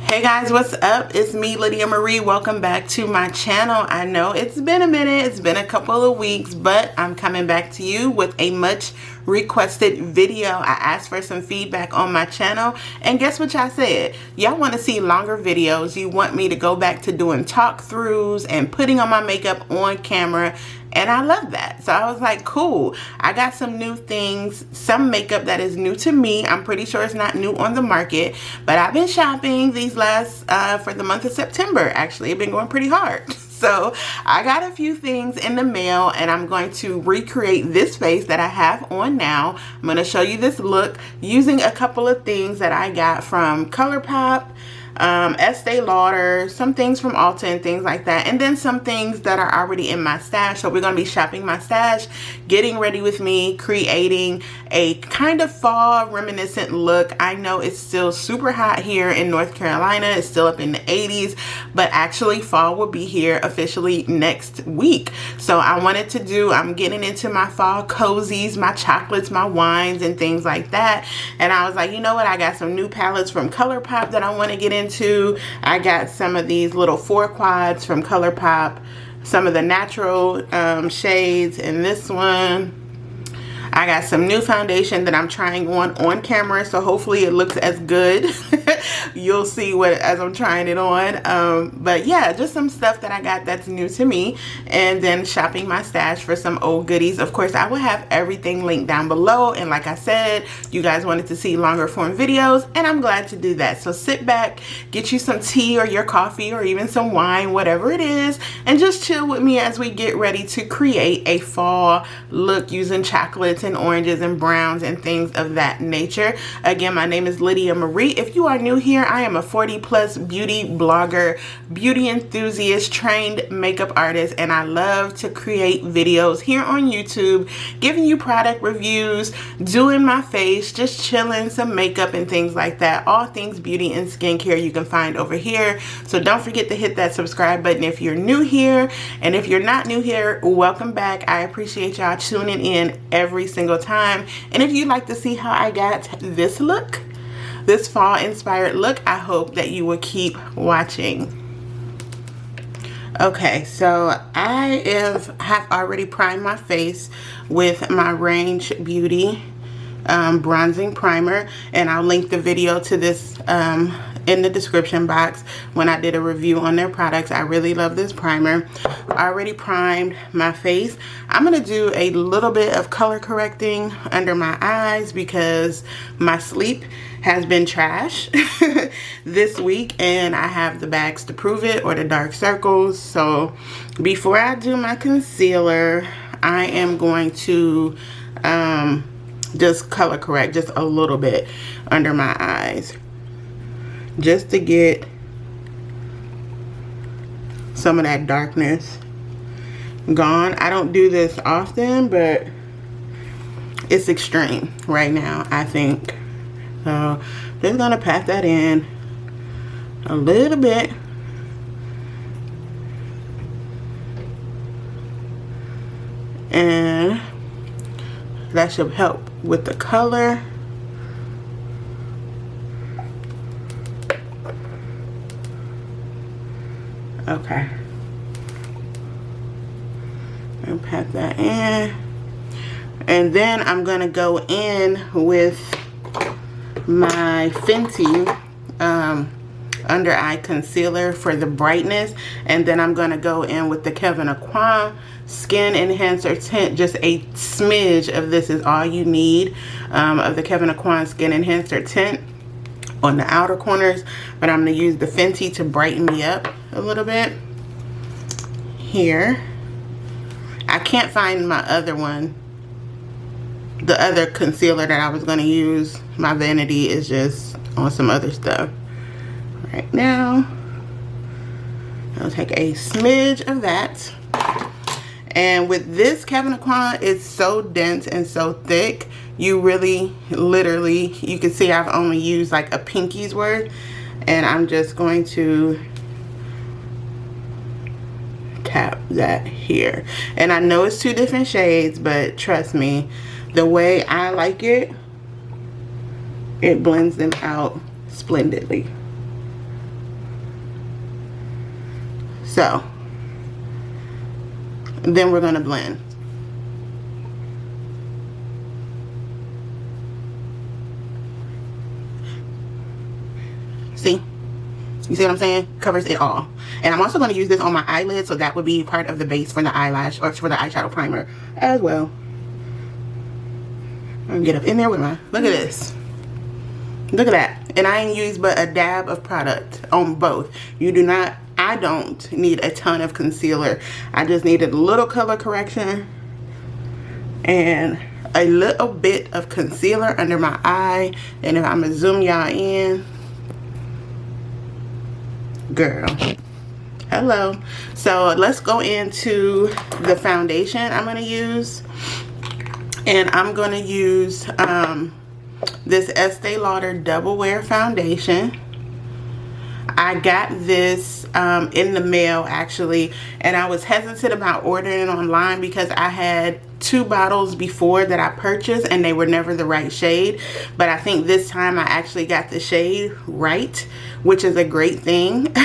Hey guys, what's up? It's me, Lydia Marie. Welcome back to my channel. I know it's been a minute, it's been a couple of weeks, but I'm coming back to you with a much requested video. I asked for some feedback on my channel, and guess what y'all said? Y'all want to see longer videos. You want me to go back to doing talk throughs and putting on my makeup on camera, and I love that. So I was like, cool. I got some new things, some makeup that is new to me. I'm pretty sure it's not new on the market, but I've been shopping these last, for the month of September, actually. It's been going pretty hard. So I got a few things in the mail, and I'm going to recreate this face that I have on now. I'm going to show you this look using a couple of things that I got from ColourPop, Estee Lauder, some things from Ulta and things like that, and then some things that are already in my stash. So we're going to be shopping my stash, getting ready with me, creating a kind of fall reminiscent look. I know it's still super hot here in North Carolina. It's still up in the 80s, but actually fall will be here officially next week. So I wanted to do, I'm getting into my fall cozies, my chocolates, my wines and things like that. And I was like, you know what? I got some new palettes from ColourPop that I want to get into. I got some of these little 4 quads from ColourPop, some of the natural shades, and this one. I got some new foundation that I'm trying on camera, so hopefully it looks as good. You'll see what as I'm trying it on. But yeah, just some stuff that I got that's new to me, and then shopping my stash for some old goodies. Of course, I will have everything linked down below, and like I said, you guys wanted to see longer form videos, and I'm glad to do that. So sit back, get you some tea or your coffee or even some wine, whatever it is, and just chill with me as we get ready to create a fall look using chocolates and oranges and browns and things of that nature. Again, my name is Lydia Marie. If you are new here, I am a 40+ beauty blogger, beauty enthusiast, trained makeup artist, and I love to create videos here on YouTube, giving you product reviews, doing my face, just chilling, some makeup and things like that. All things beauty and skincare you can find over here. So don't forget to hit that subscribe button if you're new here, and if you're not new here, welcome back. I appreciate y'all tuning in every single time. And if you'd like to see how I got this look, this fall inspired look, I hope that you will keep watching. Okay, so I have already primed my face with my Range Beauty bronzing primer, and I'll link the video to this in the description box when I did a review on their products. I really love this primer. I already primed my face. I'm gonna do a little bit of color correcting under my eyes because my sleep has been trash this week, and I have the bags to prove it, or the dark circles. So before I do my concealer, I am going to just color correct just a little bit under my eyes, just to get some of that darkness gone. I don't do this often, but it's extreme right now, I think. So just gonna pat that in a little bit. And that should help with the color. Okay, and pat that in, and then I'm gonna go in with my Fenty under eye concealer for the brightness, and then I'm gonna go in with the Kevyn Aucoin Skin Enhancer Tint. Just a smidge of this is all you need, of the Kevyn Aucoin Skin Enhancer Tint on the outer corners, but I'm going to use the Fenty to brighten me up a little bit here. I can't find my other one, the other concealer that I was going to use. My vanity is just on some other stuff right now. I'll take a smidge of that. And with this Kevyn Aucoin, it's so dense and so thick. You really, literally, you can see I've only used like a pinky's worth. And I'm just going to tap that here. And I know it's 2 different shades, but trust me, the way I like it, it blends them out splendidly. So then we're gonna blend. See? You see what I'm saying? Covers it all. And I'm also going to use this on my eyelids, so that would be part of the base for the eyelash, or for the eyeshadow primer as well. I'm going to get up in there with my, look at this. Look at that. And I ain't used but a dab of product on both. You do not, I don't need a ton of concealer. I just needed a little color correction and a little bit of concealer under my eye. And if I'm going to zoom y'all in, girl, hello. So let's go into the foundation I'm going to use. And I'm going to use this Estee Lauder Double Wear Foundation. I got this in the mail actually, and I was hesitant about ordering it online because I had 2 bottles before that I purchased and they were never the right shade. But I think this time I actually got the shade right, which is a great thing.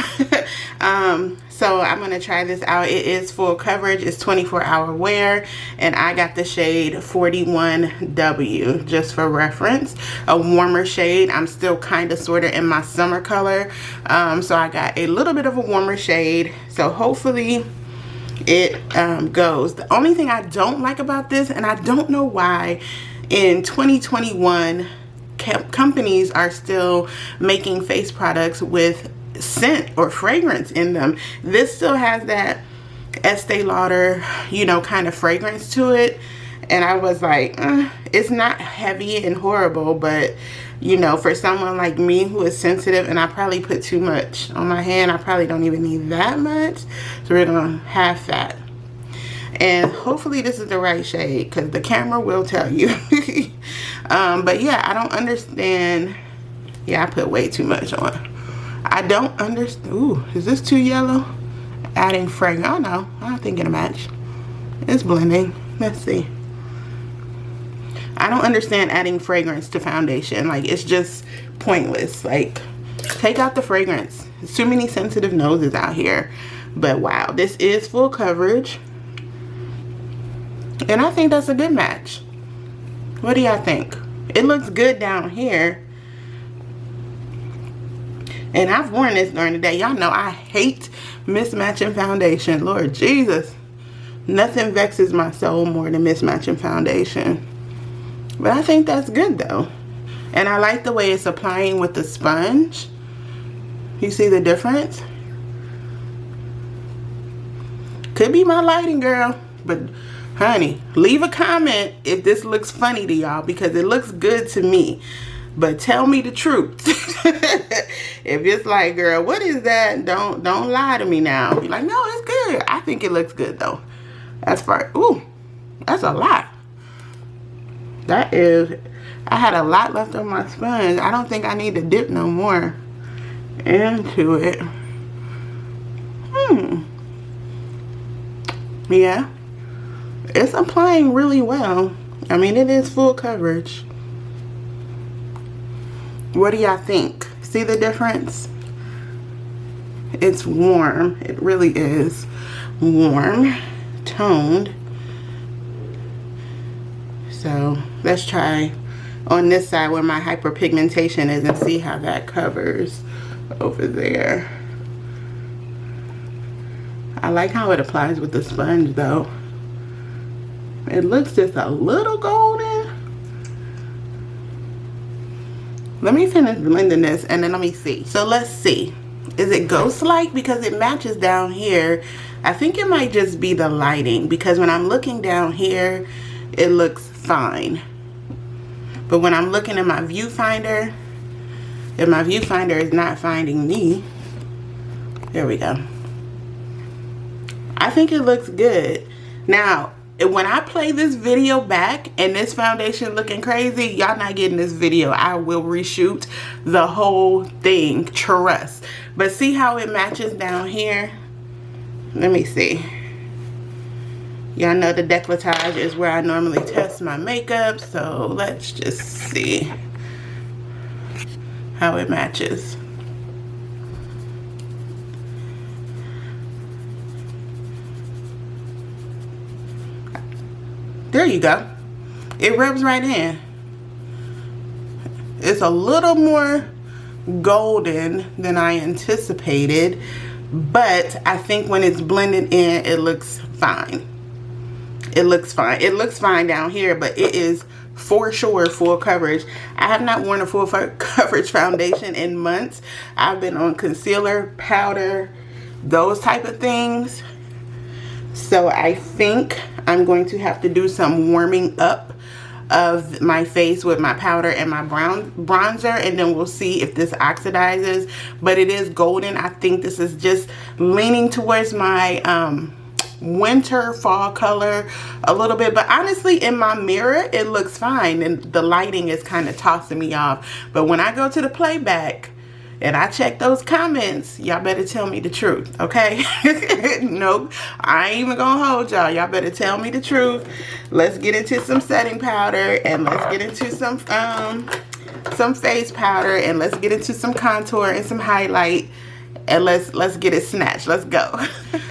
So I'm going to try this out. It is full coverage. It's 24-hour wear, and I got the shade 41W just for reference. A warmer shade. I'm still kind of sort of in my summer color. So I got a little bit of a warmer shade. So hopefully it goes. The only thing I don't like about this, and I don't know why in 2021 companies are still making face products with scent or fragrance in them. This still has that Estee Lauder, you know, kind of fragrance to it. And I was like, it's not heavy and horrible, but you know, for someone like me who is sensitive, and I probably put too much on my hand, I probably don't even need that much. So we're gonna half that. And hopefully this is the right shade, because the camera will tell you. But yeah, I don't understand. Yeah, I put way too much on. I don't understand. Ooh, is this too yellow? Adding fragrance. Oh no, I don't think it'll match. It's blending. Let's see. I don't understand adding fragrance to foundation. Like, it's just pointless. Like, take out the fragrance. There's too many sensitive noses out here. But wow, this is full coverage. And I think that's a good match. What do y'all think? It looks good down here. And I've worn this during the day. Y'all know I hate mismatching foundation. Lord Jesus. Nothing vexes my soul more than mismatching foundation. But I think that's good though. And I like the way it's applying with the sponge. You see the difference? Could be my lighting, girl. But honey, leave a comment if this looks funny to y'all, because it looks good to me. But tell me the truth. If it's like, girl, what is that? Don't lie to me now. Be like, no, it's good. I think it looks good though. That's far. Ooh, that's a lot. That is, I had a lot left on my sponge. I don't think I need to dip no more into it. Yeah, it's applying really well. I mean, it is full coverage. What do y'all think? See the difference? It's warm. It really is warm, toned. So let's try on this side where my hyperpigmentation is and see how that covers over there. I like how it applies with the sponge though. It looks just a little golden. Let me finish blending this and then let me see. So let's see. Is it ghost-like? Because it matches down here. I think it might just be the lighting, because when I'm looking down here, it looks fine. But when I'm looking at my viewfinder, if my viewfinder is not finding me, there we go. I think it looks good. Now, when I play this video back and this foundation looking crazy, y'all not getting this video. I will reshoot the whole thing, trust. But see how it matches down here? Let me see. Y'all know the décolletage is where I normally test my makeup, so let's just see how it matches. There you go. It rubs right in. It's a little more golden than I anticipated, but I think when it's blended in, it looks fine. It looks fine. It looks fine down here, but it is for sure full coverage. I have not worn a full coverage foundation in months. I've been on concealer, powder, those type of things. So I think I'm going to have to do some warming up of my face with my powder and my bronzer, and then we'll see if this oxidizes. But it is golden. I think this is just leaning towards my winter fall color a little bit, but honestly in my mirror it looks fine, and the lighting is kind of tossing me off. But when I go to the playback and I check those comments, y'all better tell me the truth, okay? Nope, I ain't even gonna hold y'all. Y'all better tell me the truth. Let's get into some setting powder, and let's get into some face powder, and let's get into some contour and some highlight, and let's get it snatched. Let's go.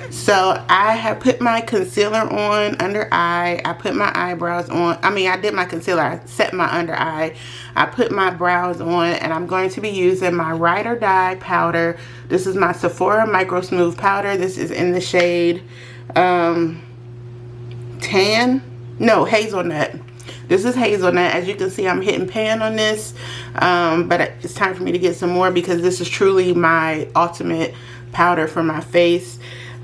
So I have put my concealer on under eye. I put my eyebrows on. I mean, I did my concealer. I set my under eye. I put my brows on, and I'm going to be using my Ride or Die powder. This is my Sephora MicroSmooth powder. This is in the shade Hazelnut. This is Hazelnut. As you can see, I'm hitting pan on this, but it's time for me to get some more because this is truly my ultimate powder for my face.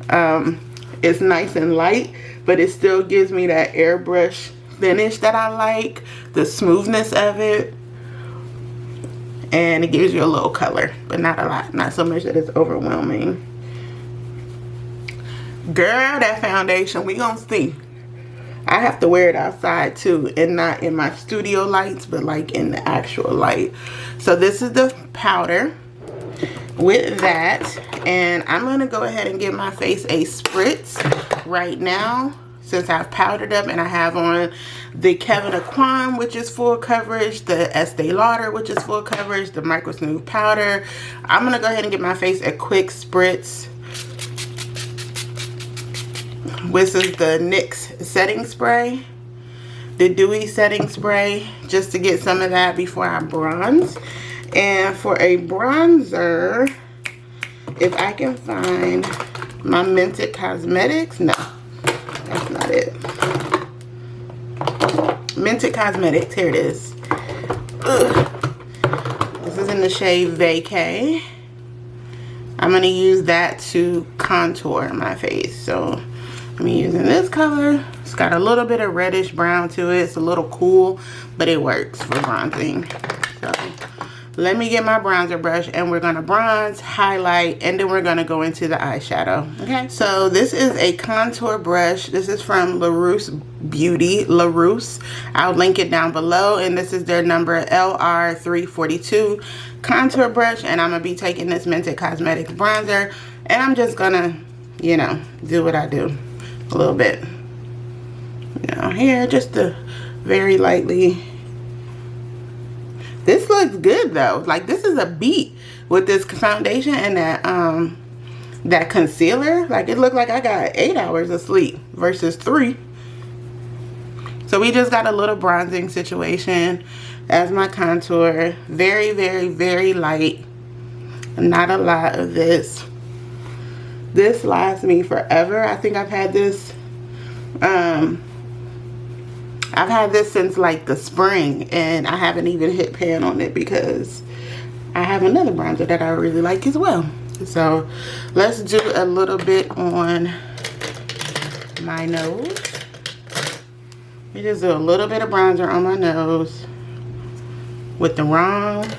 It's nice and light, but it still gives me that airbrush finish that I like, the smoothness of it, and it gives you a little color, but not a lot, not so much that it's overwhelming. Girl, that foundation, we gonna see. I have to wear it outside too, and not in my studio lights, but like in the actual light. So this is the powder with that, and I'm gonna go ahead and give my face a spritz right now since I've powdered up, and I have on the Kevin Aquan, which is full coverage, the Estee Lauder, which is full coverage, the MicroSmooth powder. I'm gonna go ahead and give my face a quick spritz. This is the NYX setting spray, the dewy setting spray, just to get some of that before I bronze. And for a bronzer, if I can find my Mented Cosmetics, no, that's not it. Mented Cosmetics, here it is. Ugh. This is in the shade Vacay. I'm going to use that to contour my face. So I'm using this color. It's got a little bit of reddish brown to it. It's a little cool, but it works for bronzing. So let me get my bronzer brush, and we're gonna bronze, highlight, and then we're gonna go into the eyeshadow. Okay, so this is a contour brush. This is from LaRousse Beauty, LaRousse. I'll link it down below, and this is their number LR342 contour brush, and I'm gonna be taking this Mented Cosmetics bronzer, and I'm just gonna, you know, do what I do a little bit, you know, here, just to very lightly. This looks good though. Like, this is a beat with this foundation and that concealer. Like, it looked like I got 8 hours of sleep versus 3. So we just got a little bronzing situation as my contour. Very, very, very light. Not a lot of this. This lasts me forever. I think I've had this since like the spring, and I haven't even hit pan on it because I have another bronzer that I really like as well. So let's do a little bit on my nose. We just do a little bit of bronzer on my nose with the wrong.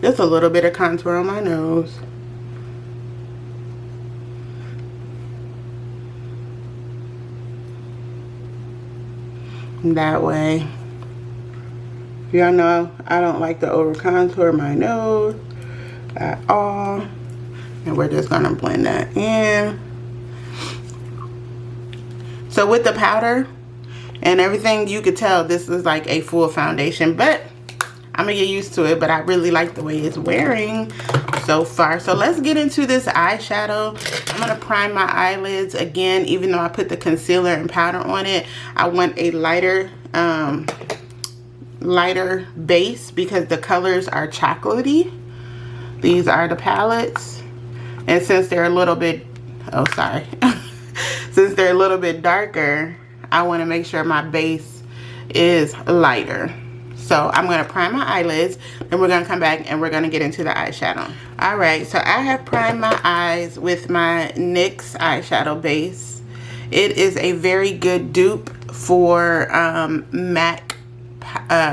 Just a little bit of contour on my nose. That way. Y'all know I don't like to over contour my nose at all. And we're just gonna blend that in. So with the powder and everything, you could tell this is like a full foundation, but I'm gonna get used to it, but I really like the way it's wearing so far. So let's get into this eyeshadow. I'm gonna prime my eyelids again. Even though I put the concealer and powder on it, I want a lighter lighter base because the colors are chocolatey. These are the palettes, and since they're a little bit, oh sorry, since they're a little bit darker, I want to make sure my base is lighter. So I'm going to prime my eyelids, and we're going to come back and we're going to get into the eyeshadow. Alright, so I have primed my eyes with my NYX eyeshadow base. It is a very good dupe for MAC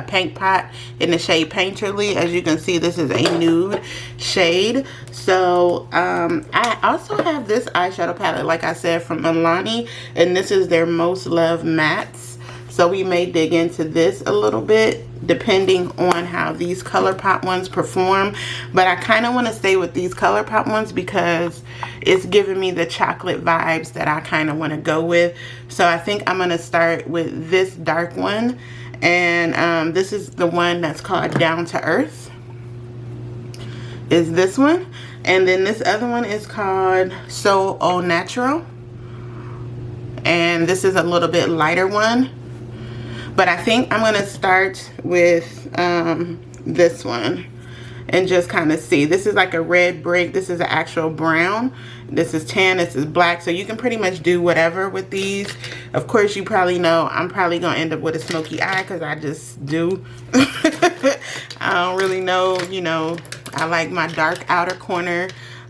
Paint Pot in the shade Painterly. As you can see, this is a nude shade. So I also have this eyeshadow palette, like I said, from Milani, and this is their Most Loved Mattes. So we may dig into this a little bit depending on how these ColourPop ones perform, but I kind of want to stay with these ColourPop ones because it's giving me the chocolate vibes that I kind of want to go with. So I think I'm going to start with this dark one, and this is the one that's called Down to Earth, is this one, and then this other one is called So Au Natural, and this is a little bit lighter one. But I think I'm going to start with this one and just kind of see. This is like a red brick. This is an actual brown. This is tan. This is black. So you can pretty much do whatever with these. Of course, you probably know I'm probably going to end up with a smoky eye because I just do. I don't really know, you know, I like my dark outer corner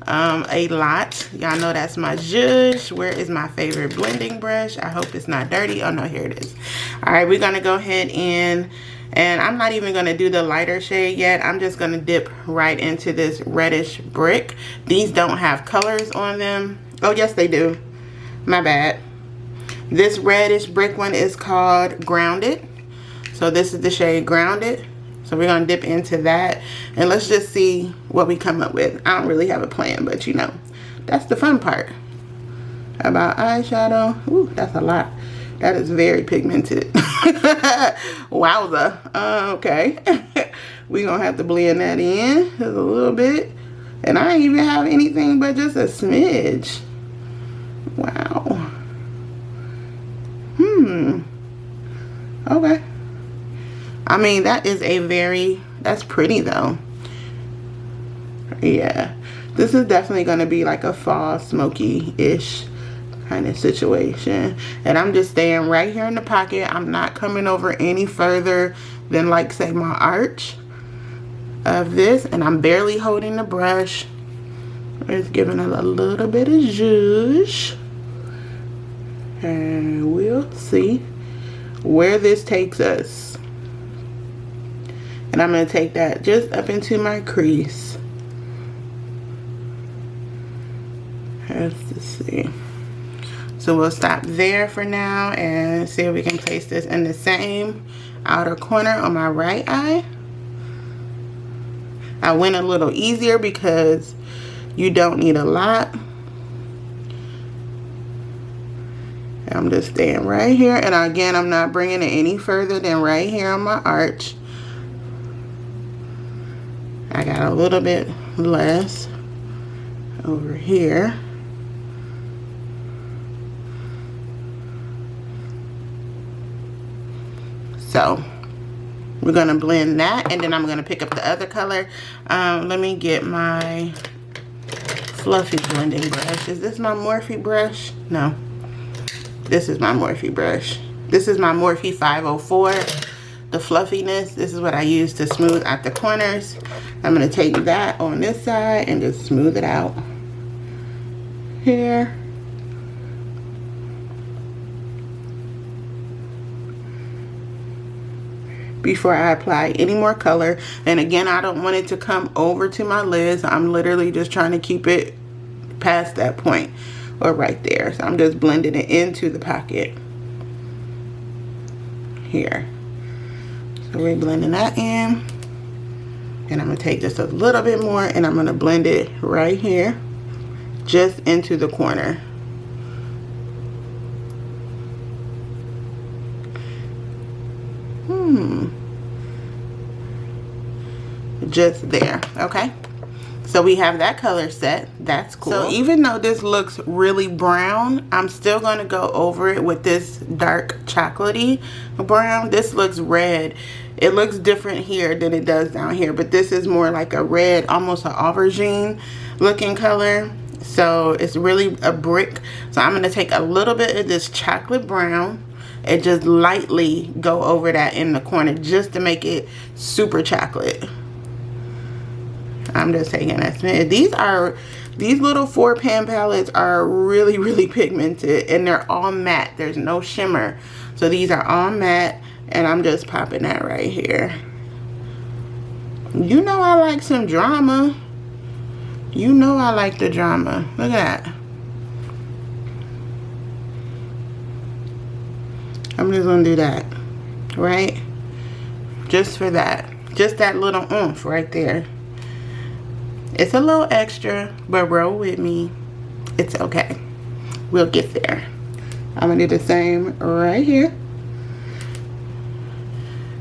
a lot. Y'all know that's my zhuzh. Where is my favorite blending brush? I hope it's not dirty. Oh no, here it is. All right, we're gonna go ahead and I'm not even gonna do the lighter shade yet. I'm just gonna dip right into this reddish brick. These don't have colors on them. Oh yes, they do. My bad. This reddish brick one is called Grounded. So this is the shade Grounded. So we're going to dip into that, and let's just see what we come up with. I don't really have a plan, but you know, that's the fun part about eyeshadow. Ooh, that's a lot. That is very pigmented. Wowza. Okay. We're going to have to blend that in just a little bit. And I don't even have anything but just a smidge. Wow. Okay. I mean, that is a very, that's pretty though. Yeah, this is definitely going to be like a fall smoky-ish kind of situation. And I'm just staying right here in the pocket. I'm not coming over any further than, like, say, my arch of this. And I'm barely holding the brush. It's giving it a little bit of zhuzh. And we'll see where this takes us. And I'm going to take that just up into my crease. Let's see. So we'll stop there for now and see if we can place this in the same outer corner on my right eye. I went a little easier because you don't need a lot. I'm just staying right here. And again, I'm not bringing it any further than right here on my arch. I got a little bit less over here. So we're going to blend that, and then I'm going to pick up the other color. Let me get my fluffy blending brush. Is this my Morphe brush? No. This is my Morphe brush. This is my Morphe 504. The fluffiness, this is what I use to smooth out the corners. I'm going to take that on this side and just smooth it out here. Before I apply any more color. And again, I don't want it to come over to my lids. I'm literally just trying to keep it past that point or right there. So I'm just blending it into the pocket here. So we're blending that in, and I'm going to take just a little bit more and I'm going to blend it right here just into the corner. just there. Okay, so we have that color set. That's cool. So even though this looks really brown, I'm still going to go over it with this dark chocolatey brown. This looks red. It looks different here than it does down here, but this is more like a red, almost an aubergine looking color. So it's really a brick. So I'm going to take a little bit of this chocolate brown and just lightly go over that in the corner just to make it super chocolate. I'm just taking that smidge. These little 4-pan palettes are really, really pigmented, and they're all matte. There's no shimmer. So these are all matte, and I'm just popping that right here. You know I like some drama. You know I like the drama. Look at that. I'm just gonna do that, right? Just for that. Just that little oomph right there. It's a little extra, but roll with me. It's okay. We'll get there. I'm gonna do the same right here.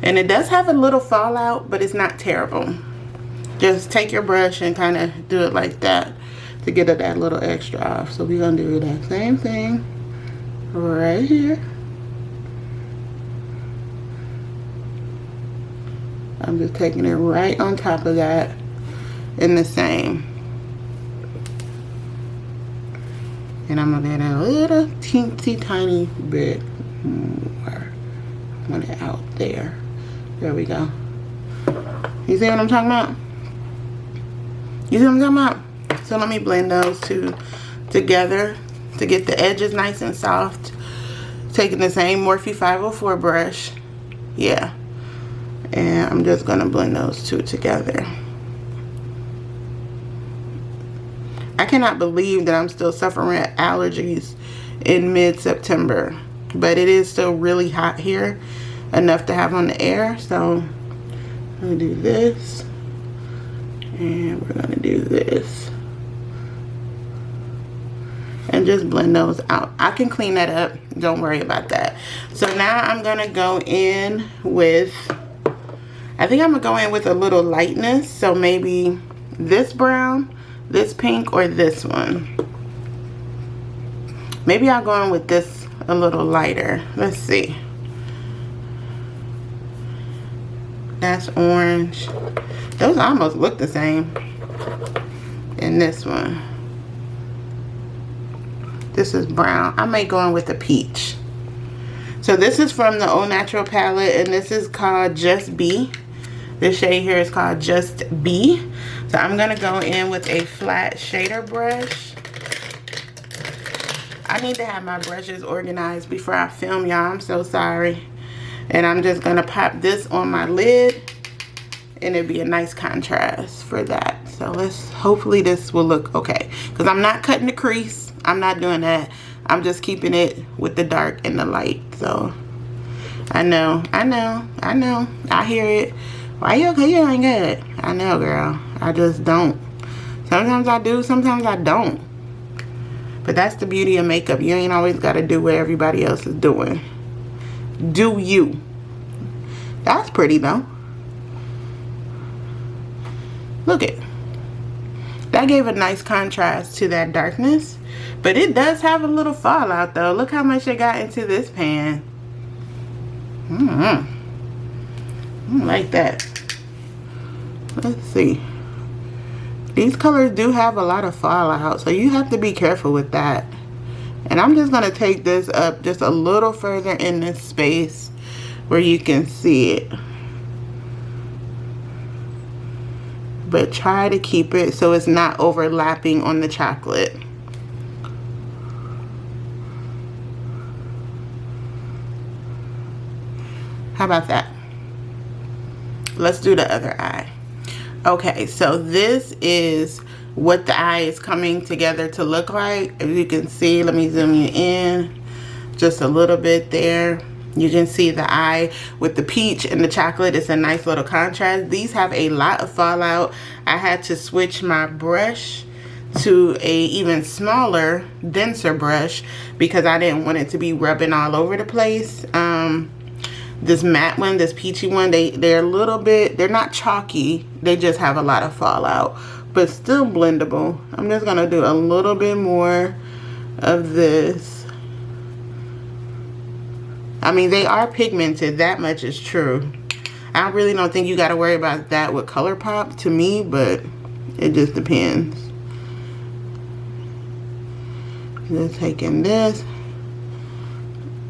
And it does have a little fallout, but it's not terrible. Just take your brush and kind of do it like that to get that little extra off. So we're gonna do that same thing right here. I'm just taking it right on top of that in the same. And I'm gonna add a little teensy tiny bit more. I want it out there. There we go. You see what I'm talking about? You see what I'm talking about? So let me blend those two together to get the edges nice and soft. Taking the same Morphe 504 brush. Yeah. And I'm just gonna blend those two together. I cannot believe that I'm still suffering allergies in mid-September, but it is still really hot here, enough to have on the air. So I'm gonna do this, and we're gonna do this, and just blend those out. I can clean that up, don't worry about that. So now I'm gonna go in with, I think I'm gonna go in with a little lightness. So maybe this brown, this pink, or this one. Maybe I'll go in with this a little lighter. Let's see. That's orange. Those almost look the same. And this one. This is brown. I may go in with a peach. So this is from the Au Natural palette, and this is called Just Be. This shade here is called Just Be. So I'm gonna go in with a flat shader brush. I need to have my brushes organized before I film, y'all. I'm so sorry. And I'm just gonna pop this on my lid, and it'll be a nice contrast for that. So hopefully this will look okay. Because I'm not cutting the crease. I'm not doing that. I'm just keeping it with the dark and the light. So I know. I hear it. Why you okay? You ain't good. I know, girl. I just don't. Sometimes I do, sometimes I don't. But that's the beauty of makeup. You ain't always got to do what everybody else is doing. Do you. That's pretty, though. Look it. That gave a nice contrast to that darkness. But it does have a little fallout, though. Look how much it got into this pan. I don't like that. Let's see. These colors do have a lot of fallout, so you have to be careful with that. And I'm just going to take this up just a little further in this space where you can see it. But try to keep it so it's not overlapping on the chocolate. How about that? Let's do the other eye. Okay, so this is what the eye is coming together to look like. If you can see, let me zoom you in just a little bit there. You can see the eye with the peach and the chocolate. It's a nice little contrast. These have a lot of fallout. I had to switch my brush to a even smaller, denser brush because I didn't want it to be rubbing all over the place. this matte one, this peachy one, they're a little bit, they're not chalky, they just have a lot of fallout, but still blendable. I'm just gonna do a little bit more of this. I mean, they are pigmented, that much is true. I really don't think you gotta worry about that with ColourPop to me, but it just depends. Just taking this,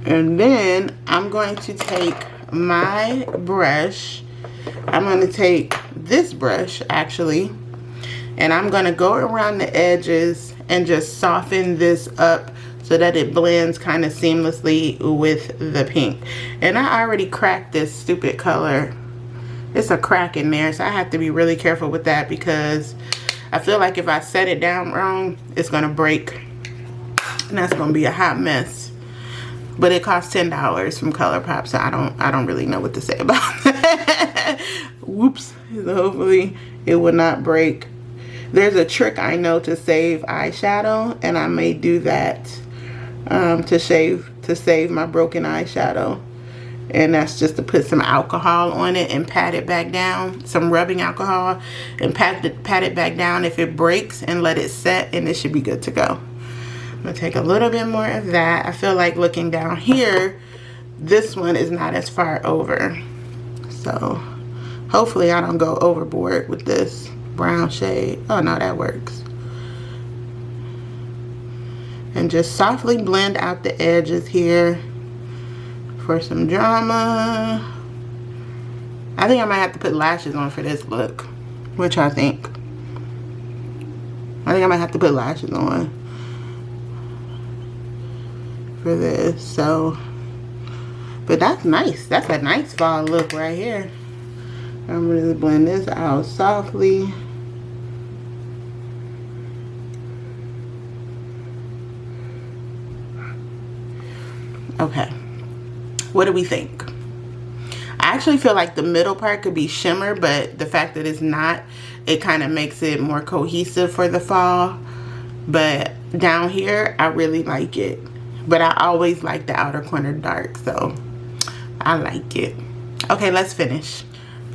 and then I'm going to take my brush. I'm going to take this brush actually, and I'm going to go around the edges and just soften this up so that it blends kind of seamlessly with the pink. And I already cracked this stupid color. It's a crack in there, so I have to be really careful with that because I feel like if I set it down wrong, it's going to break. And that's gonna be a hot mess. But it costs $10 from ColourPop, so I don't really know what to say about that. Whoops. So hopefully it will not break. There's a trick I know to save eyeshadow, and I may do that to save my broken eyeshadow. And that's just to put some alcohol on it and pat it back down, some rubbing alcohol, and pat it back down if it breaks, and let it set, and it should be good to go. I'm gonna take a little bit more of that. I feel like looking down here, this one is not as far over. So hopefully I don't go overboard with this brown shade. Oh no, that works. And just softly blend out the edges here for some drama. I think I might have to put lashes on for this look. What y'all think? I think I might have to put lashes on for this. So, but that's nice. That's a nice fall look right here. I'm really blend this out softly. Okay, what do we think? I actually feel like the middle part could be shimmer, but the fact that it's not, it kind of makes it more cohesive for the fall. But down here, I really like it. But I always like the outer corner dark, so I like it. Okay, let's finish.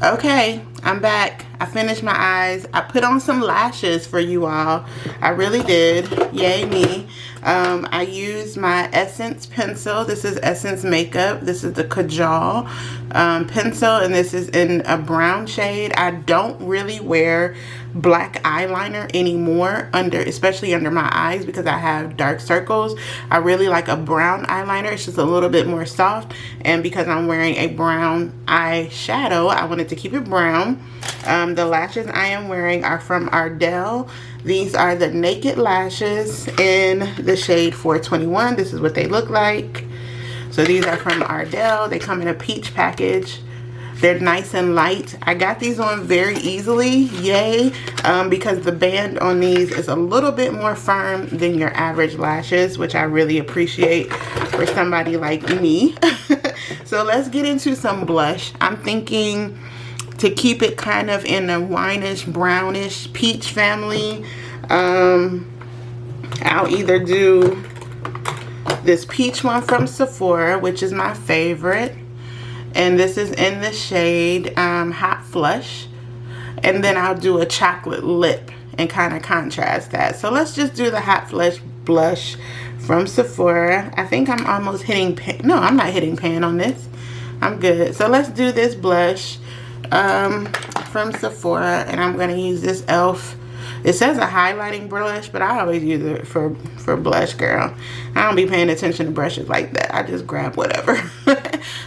Okay, I'm back. I finished my eyes. I put on some lashes for you all. I really did. Yay me. I used my Essence pencil. This is Essence Makeup. This is the Kajal pencil, and this is in a brown shade. I don't really wear black eyeliner anymore, especially under my eyes, because I have dark circles. I really like a brown eyeliner. It's just a little bit more soft, and because I'm wearing a brown eyeshadow, I wanted to keep it brown. The lashes I am wearing are from Ardell. These are the Naked Lashes in the shade 421. This is what they look like. So these are from Ardell. They come in a peach package. They're nice and light. I got these on very easily, yay, because the band on these is a little bit more firm than your average lashes, which I really appreciate for somebody like me. So let's get into some blush. I'm thinking to keep it kind of in a wineish, brownish, peach family. I'll either do this peach one from Sephora, which is my favorite. And this is in the shade Hot Flush. And then I'll do a chocolate lip and kind of contrast that. So let's just do the Hot Flush blush from Sephora. I think I'm almost hitting pan. No, I'm not hitting pan on this. I'm good. So let's do this blush from Sephora, and I'm going to use this e.l.f. It says a highlighting blush, but I always use it for blush, girl. I don't be paying attention to brushes like that. I just grab whatever.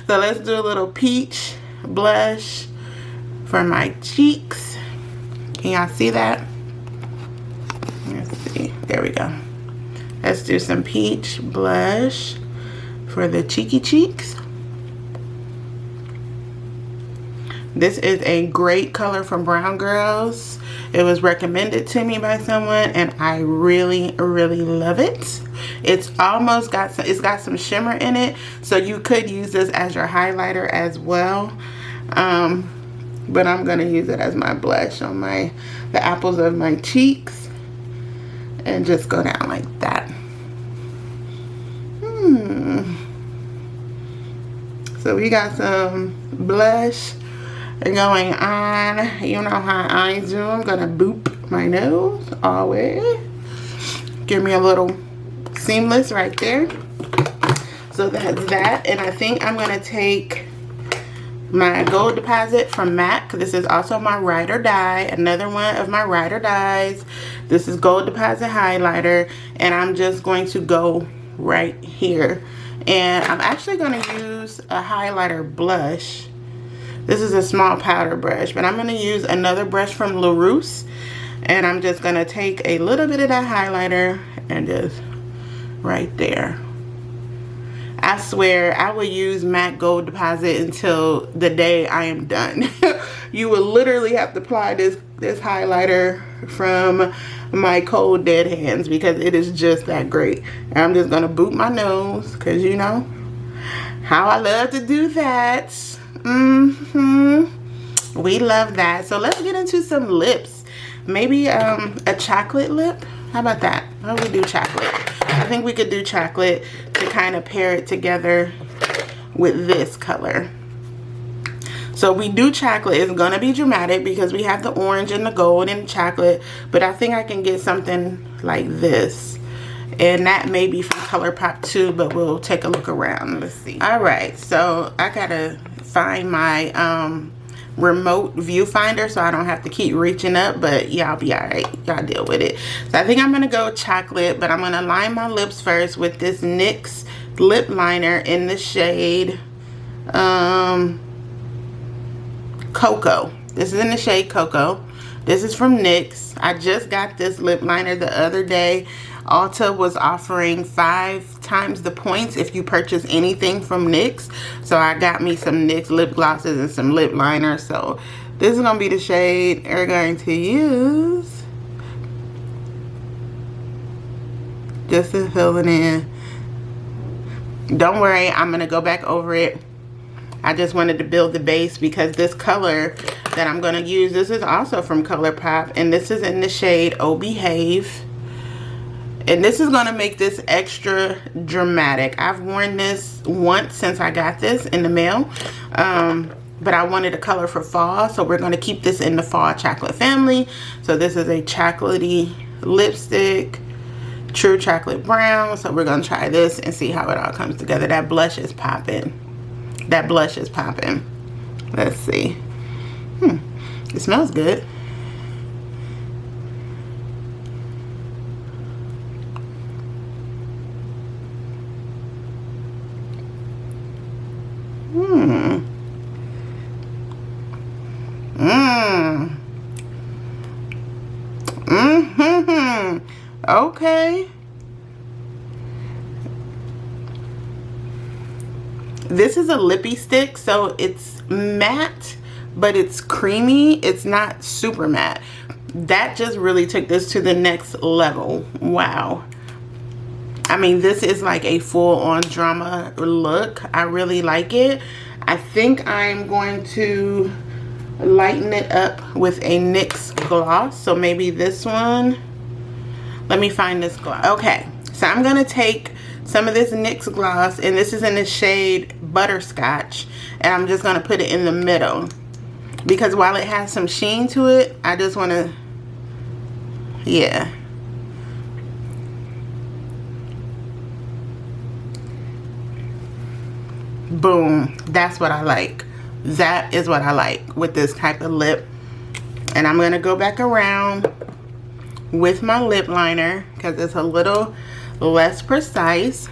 So let's do a little peach blush for my cheeks. Can y'all see that? Let's see. There we go. Let's do some peach blush for the cheeky cheeks. This is a great color from Brown Girls. It was recommended to me by someone, and I really, really love it. It's almost got some, it's got some shimmer in it, so you could use this as your highlighter as well. But I'm gonna use it as my blush on the apples of my cheeks, and just go down like that. So we got some blush going on. You know how I do. I'm gonna boop my nose always. Give me a little seamless right there. So that's that. And I think I'm gonna take my Gold Deposit from MAC. This is also my Ride or Die, another one of my Ride or Dies. This is Gold Deposit highlighter, and I'm just going to go right here. And I'm actually going to use a highlighter blush. This is a small powder brush, but I'm going to use another brush from LaRousse, and I'm just going to take a little bit of that highlighter and just right there. I swear I will use MAC Gold Deposit until the day I am done. You will literally have to apply this highlighter from my cold dead hands because it is just that great. And I'm just gonna boot my nose because you know how I love to do that. We love that. So let's get into some lips. Maybe a chocolate lip. How about that? How do we do chocolate? I think we could do chocolate to kind of pair it together with this color. So we do chocolate. It's gonna be dramatic because we have the orange and the gold and the chocolate, but I think I can get something like this. And that may be from ColourPop too, but we'll take a look around. Let's see. All right, so I gotta find my remote viewfinder so I don't have to keep reaching up, but y'all be all right. Y'all deal with it. So I think I'm gonna go chocolate, but I'm gonna line my lips first with this NYX lip liner in the shade Cocoa. This is in the shade Cocoa. This is from NYX. I just got this lip liner the other day. Ulta was offering 5 times the points if you purchase anything from NYX. So I got me some NYX lip glosses and some lip liner. So this is going to be the shade we're going to use. Just to fill it in. Don't worry, I'm going to go back over it. I just wanted to build the base because this color that I'm going to use, this is also from ColourPop. And this is in the shade Oh Behave. And this is going to make this extra dramatic. I've worn this once since I got this in the mail. But I wanted a color for fall. So we're going to keep this in the fall chocolate family. So this is a chocolatey lipstick. True chocolate brown. So we're going to try this and see how it all comes together. That blush is popping. That blush is popping. Let's see. It smells good. Okay. This is a lippy stick, so it's matte, but it's creamy. It's not super matte. That just really took this to the next level. Wow. I mean, this is like a full-on drama look. I really like it. I think I'm going to lighten it up with a NYX gloss. So maybe this one. Let me find this gloss. Okay, so I'm going to take some of this NYX gloss, and this is in the shade Butterscotch, and I'm just going to put it in the middle because while it has some sheen to it, I just want to, yeah. Boom. That's what I like. That is what I like with this type of lip. And I'm going to go back around with my lip liner because it's a little less precise,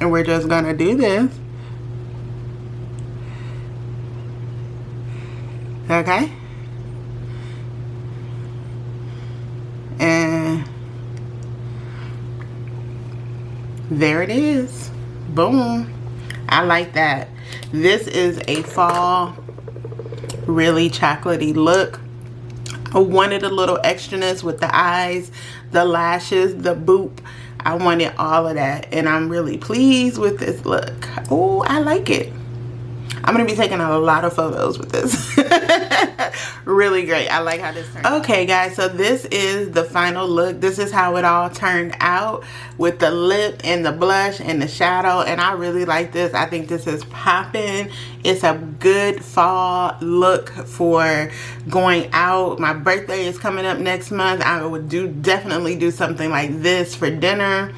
and we're just gonna do this. Okay, and there it is. Boom. I like that. This is a fall really chocolatey look. I wanted a little extraness with the eyes, the lashes, the boop. I wanted all of that, and I'm really pleased with this look. Oh, I like it. I'm gonna be taking a lot of photos with this. really great. I like how this turned out. Okay guys, so this is the final look. This is how it all turned out with the lip and the blush and the shadow, and I really like this. I think this is popping. It's a good fall look for going out. My birthday is coming up next month. I would definitely do something like this for dinner.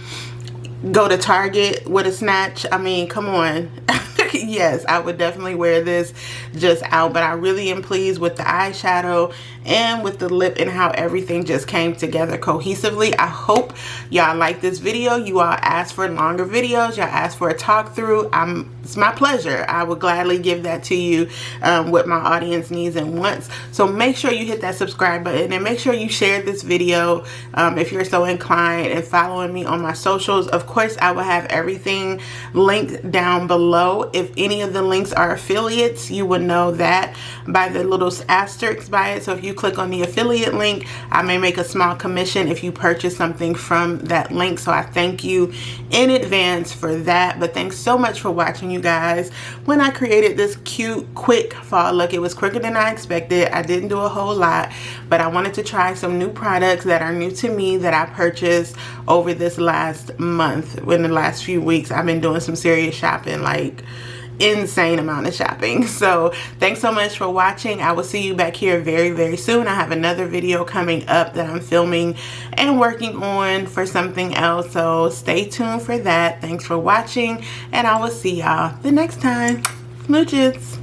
Go to Target with a snatch. I mean, come on. Yes, I would definitely wear this just out, but I really am pleased with the eyeshadow and with the lip and how everything just came together cohesively. I hope y'all like this video. You all asked for longer videos. Y'all asked for a talk through. It's my pleasure. I would gladly give that to you, what my audience needs and wants. So make sure you hit that subscribe button and make sure you share this video if you're so inclined, and following me on my socials. Of course, I will have everything linked down below. If any of the links are affiliates, you would know that by the little asterisks by it. So if you click on the affiliate link, I may make a small commission if you purchase something from that link. So I thank you in advance for that. But thanks so much for watching, you guys. When I created this cute, quick fall look, it was quicker than I expected. I didn't do a whole lot, but I wanted to try some new products that are new to me that I purchased over this last month. In the last few weeks, I've been doing some serious shopping, like insane amount of shopping. So thanks so much for watching. I will see you back here very, very soon. I have another video coming up that I'm filming and working on for something else, so stay tuned for that. Thanks for watching, and I will see y'all the next time. Smooches.